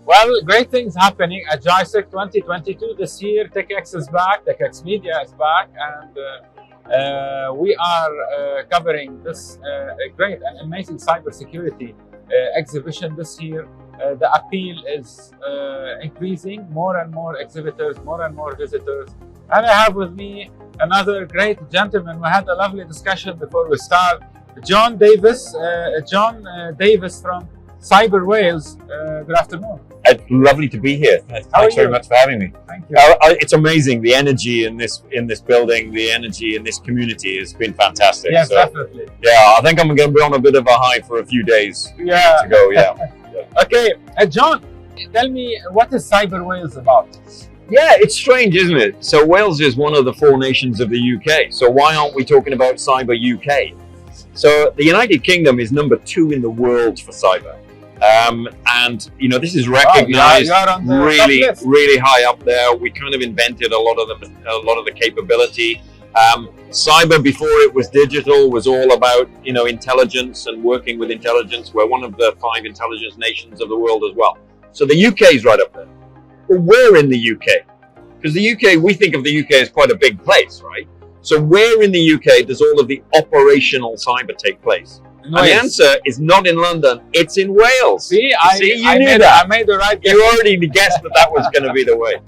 Well, great things happening at GISEC 2022 this year. TECHx is back, TECHx Media is back, and we are covering this great and amazing cybersecurity exhibition this year. The appeal is increasing, more and more exhibitors, more and more visitors. And I have with me another great gentleman. We had a lovely discussion before we start. John Davies, Davies from Cyber Wales. Good afternoon. It's lovely to be here. Thanks very much for having me. Thank you. It's amazing, the energy in this building, the energy in this community has been fantastic. Yes, definitely. Yeah, I think I'm going to be on a bit of a high for a few days to go. Yeah. Okay, John, tell me, what is Cyber Wales about? Yeah, it's strange, isn't it? So Wales is one of the 4 nations of the UK. So why aren't we talking about Cyber UK? So the United Kingdom is number 2 in the world for cyber. And you know, this is recognized really high up there. We kind of invented a lot of the capability. Cyber, before it was digital, was all about, you know, intelligence and working with intelligence. We're one of the 5 intelligence nations of the world as well. So the UK is right up there. But where in the UK? Because the UK, we think of the UK as quite a big place, right? So where in the UK does all of the operational cyber take place? And the answer is not in London, it's in Wales. I made the right guess. You already guessed that was going to be the way.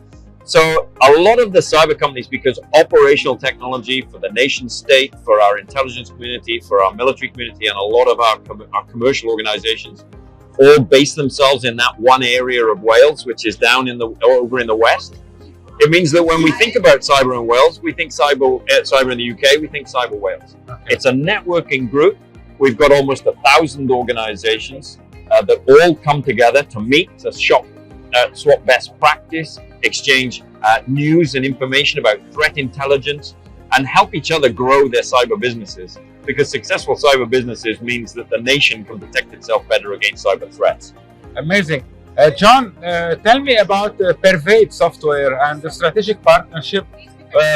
So a lot of the cyber companies, because operational technology for the nation state, for our intelligence community, for our military community, and a lot of our commercial organizations, all base themselves in that one area of Wales, which is down over in the west. It means that when we think about cyber in Wales, we think cyber in the UK, we think Cyber Wales. Okay. It's a networking group. We've got almost 1,000 organizations that all come together to meet, to swap best practice, exchange news and information about threat intelligence, and help each other grow their cyber businesses. Because successful cyber businesses means that the nation can protect itself better against cyber threats. Amazing. John, tell me about Pervade software and the strategic partnership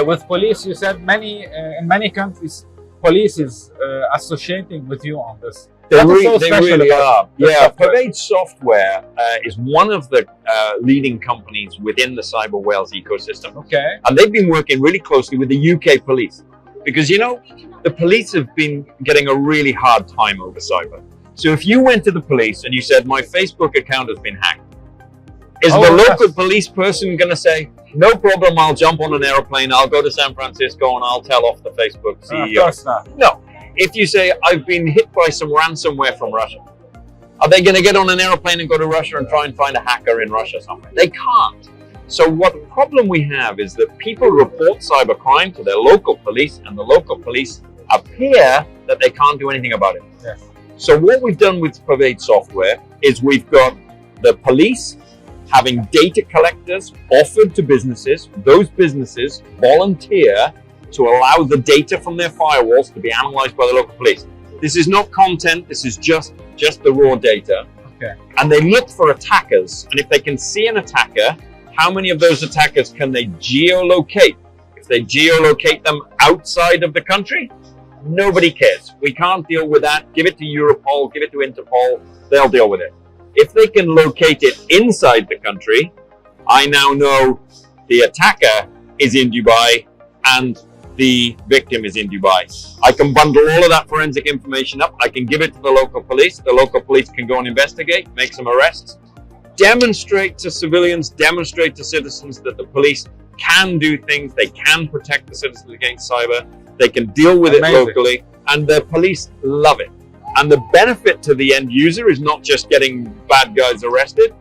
with police. You said in many countries, police is associating with you on this. They really are. Yeah, Pervade Software is one of the leading companies within the Cyber Wales ecosystem. Okay. And they've been working really closely with the UK police. Because, you know, the police have been getting a really hard time over cyber. So if you went to the police and you said, my Facebook account has been hacked, is the local police person going to say, no problem, I'll jump on an airplane, I'll go to San Francisco and I'll tell off the Facebook CEO? Of course not. No. If you say, I've been hit by some ransomware from Russia, are they going to get on an airplane and go to Russia and try and find a hacker in Russia somewhere? They can't. So what the problem we have is that people report cybercrime to their local police, and the local police appear that they can't do anything about it. Yes. So what we've done with Pervade Software is we've got the police having data collectors offered to businesses. Those businesses volunteer to allow the data from their firewalls to be analyzed by the local police. This is not content, this is just the raw data. Okay. And they look for attackers, and if they can see an attacker, how many of those attackers can they geolocate? If they geolocate them outside of the country, nobody cares. We can't deal with that. Give it to Europol, give it to Interpol, they'll deal with it. If they can locate it inside the country, I now know the attacker is in Dubai and the victim is in Dubai. I can bundle all of that forensic information up. I can give it to the local police. The local police can go and investigate, make some arrests, demonstrate to civilians, demonstrate to citizens that the police can do things. They can protect the citizens against cyber. They can deal with it locally, and the police love it. And the benefit to the end user is not just getting bad guys arrested.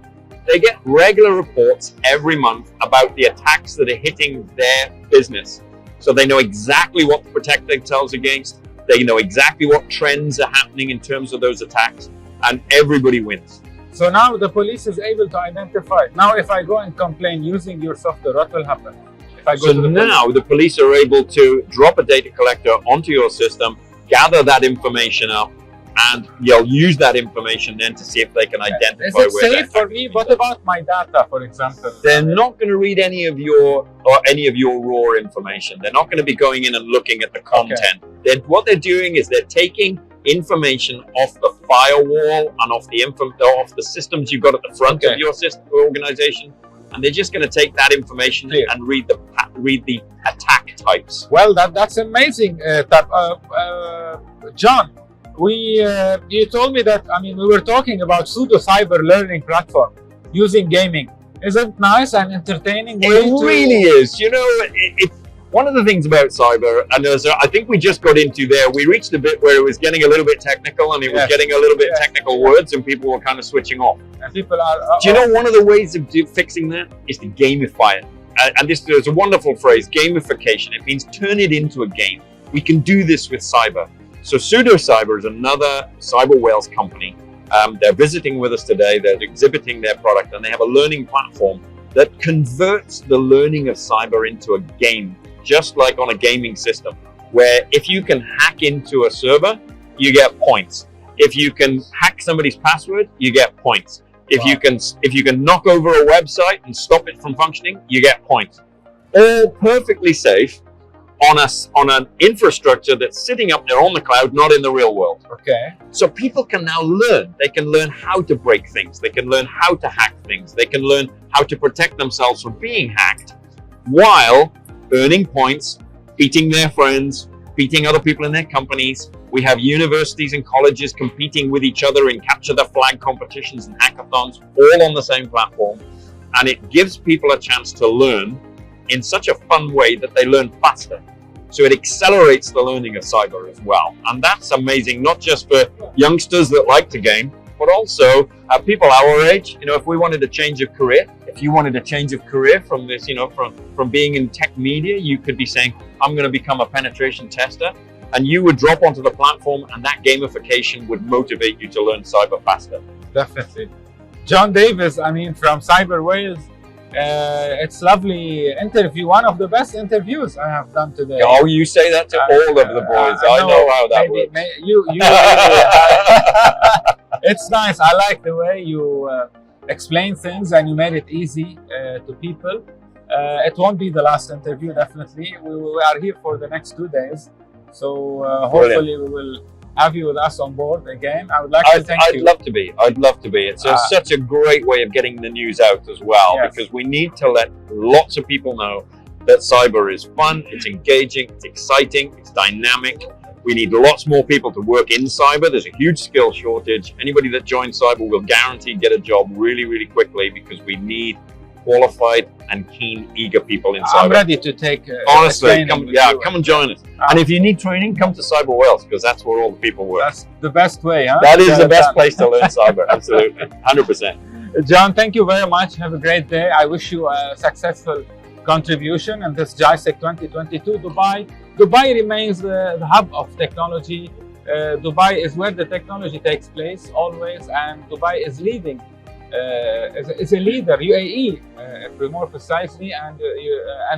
They get regular reports every month about the attacks that are hitting their business. So they know exactly what to protect themselves against. They know exactly what trends are happening in terms of those attacks, and everybody wins. So now the police is able to identify. Now, if I go and complain using your software, what will happen? If I go to the police are able to drop a data collector onto your system, gather that information up, and you'll use that information then to see if they can identify where. Is it safe for me? What about my data, for example? They're not going to read any of your raw information. They're not going to be going in and looking at the content. What they're doing is they're taking information off the firewall and off the systems you've got at the front of your organization, and they're just going to take that information and read the attack types. Well, that's amazing, John. You told me that, I mean, we were talking about pseudo cyber learning platform using gaming. Isn't nice and entertaining way It really is. You know, one of the things about cyber, and I think we just got into there, we reached a bit where it was getting a little bit technical, and it was getting a little bit technical words, and people were kind of switching off. And people are... Do you know one of the ways of fixing that is to gamify it? And there's a wonderful phrase, gamification. It means turn it into a game. We can do this with cyber. So Pseudo Cyber is another cyber whales company. They're visiting with us today. They're exhibiting their product, and they have a learning platform that converts the learning of cyber into a game, just like on a gaming system, where if you can hack into a server, you get points. If you can hack somebody's password, you get points. If you can knock over a website and stop it from functioning, you get points. All perfectly safe on an infrastructure that's sitting up there on the cloud, not in the real world. Okay. So people can now learn. They can learn how to break things. They can learn how to hack things. They can learn how to protect themselves from being hacked, while earning points, beating their friends, beating other people in their companies. We have universities and colleges competing with each other in capture the flag competitions and hackathons, all on the same platform. And it gives people a chance to learn in such a fun way that they learn faster. So it accelerates the learning of cyber as well. And that's amazing, not just for youngsters that like to game, but also people our age. You know, if we wanted a change of career, if you wanted a change of career from this, you know, from being in tech media, you could be saying, I'm going to become a penetration tester. And you would drop onto the platform, and that gamification would motivate you to learn cyber faster. Definitely. John Davies, I mean, from Cyber Wales, it's lovely interview, one of the best interviews I have done today. Oh, you say that to all of the boys. I know how that works. It's nice. I like the way you explain things, and you made it easy to people. It won't be the last interview, definitely. We are here for the next 2 days. So hopefully we will have you with us on board again. I would like to thank you. I'd love to be. I'd love to be. It's such a great way of getting the news out as well, because we need to let lots of people know that cyber is fun, it's engaging, it's exciting, it's dynamic. We need lots more people to work in cyber. There's a huge skill shortage. Anybody that joins cyber will guaranteed get a job really, really quickly, because we need qualified and keen, eager people in cyber. I'm ready to take honestly, come and join us. And if you need training, come to Cyber Wales, because that's where all the people work. That's the best way, huh? That is the best place to learn cyber, absolutely, 100%. John, thank you very much. Have a great day. I wish you a successful contribution in this GISEC 2022 Dubai. Dubai remains the hub of technology. Dubai is where the technology takes place always, and Dubai is leading. Is a leader, UAE, more precisely, and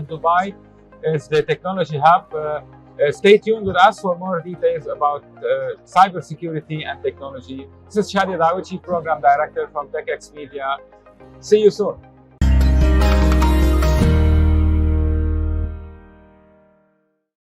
Dubai is the technology hub. Stay tuned with us for more details about cybersecurity and technology. This is Shadi Dawichi, Program Director from TECHx Media. See you soon.